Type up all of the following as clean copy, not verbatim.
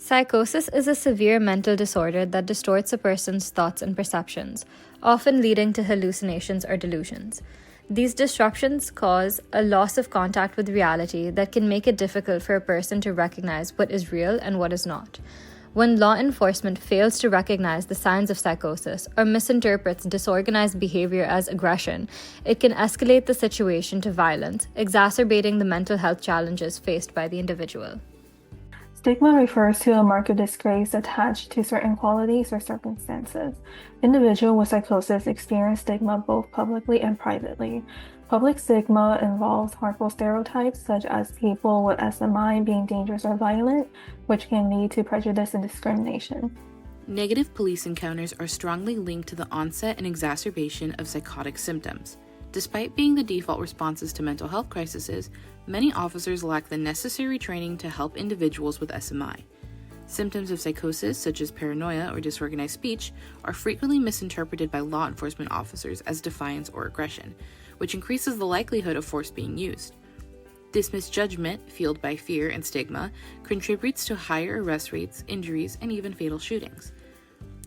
Psychosis is a severe mental disorder that distorts a person's thoughts and perceptions, often leading to hallucinations or delusions. These disruptions cause a loss of contact with reality that can make it difficult for a person to recognize what is real and what is not. When law enforcement fails to recognize the signs of psychosis or misinterprets disorganized behavior as aggression, it can escalate the situation to violence, exacerbating the mental health challenges faced by the individual. Stigma refers to a mark of disgrace attached to certain qualities or circumstances. Individuals with psychosis experience stigma both publicly and privately. Public stigma involves harmful stereotypes such as people with SMI being dangerous or violent, which can lead to prejudice and discrimination. Negative police encounters are strongly linked to the onset and exacerbation of psychotic symptoms. Despite being the default responses to mental health crises, many officers lack the necessary training to help individuals with SMI. Symptoms of psychosis, such as paranoia or disorganized speech, are frequently misinterpreted by law enforcement officers as defiance or aggression, which increases the likelihood of force being used. This misjudgment, fueled by fear and stigma, contributes to higher arrest rates, injuries, and even fatal shootings.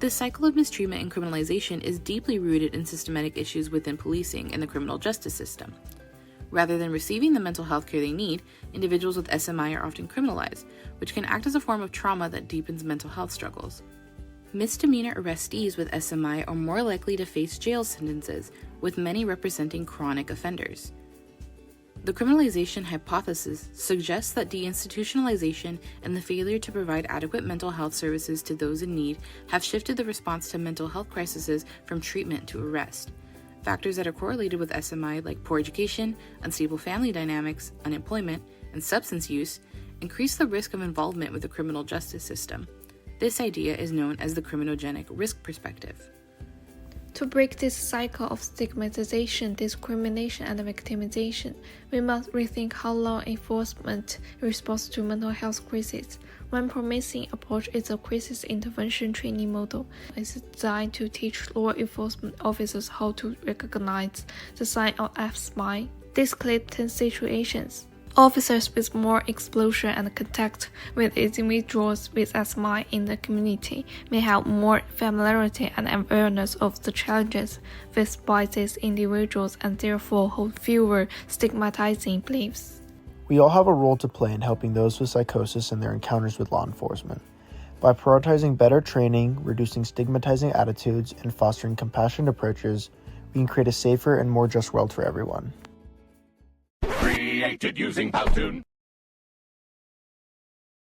This cycle of mistreatment and criminalization is deeply rooted in systematic issues within policing and the criminal justice system. Rather than receiving the mental health care they need, individuals with SMI are often criminalized, which can act as a form of trauma that deepens mental health struggles. Misdemeanor arrestees with SMI are more likely to face jail sentences, with many representing chronic offenders. The criminalization hypothesis suggests that deinstitutionalization and the failure to provide adequate mental health services to those in need have shifted the response to mental health crises from treatment to arrest. Factors that are correlated with SMI, like poor education, unstable family dynamics, unemployment, and substance use, increase the risk of involvement with the criminal justice system. This idea is known as the criminogenic risk perspective. To break this cycle of stigmatization, discrimination, and victimization, we must rethink how law enforcement responds to mental health crises. One promising approach is a crisis intervention training model. It's designed to teach law enforcement officers how to recognize the sign of SMI. These clip-10 situations. Officers with more exposure and contact with individuals with SMI in the community may have more familiarity and awareness of the challenges faced by these individuals and therefore hold fewer stigmatizing beliefs. We all have a role to play in helping those with psychosis in their encounters with law enforcement. By prioritizing better training, reducing stigmatizing attitudes, and fostering compassionate approaches, we can create a safer and more just world for everyone. Created using Powtoon.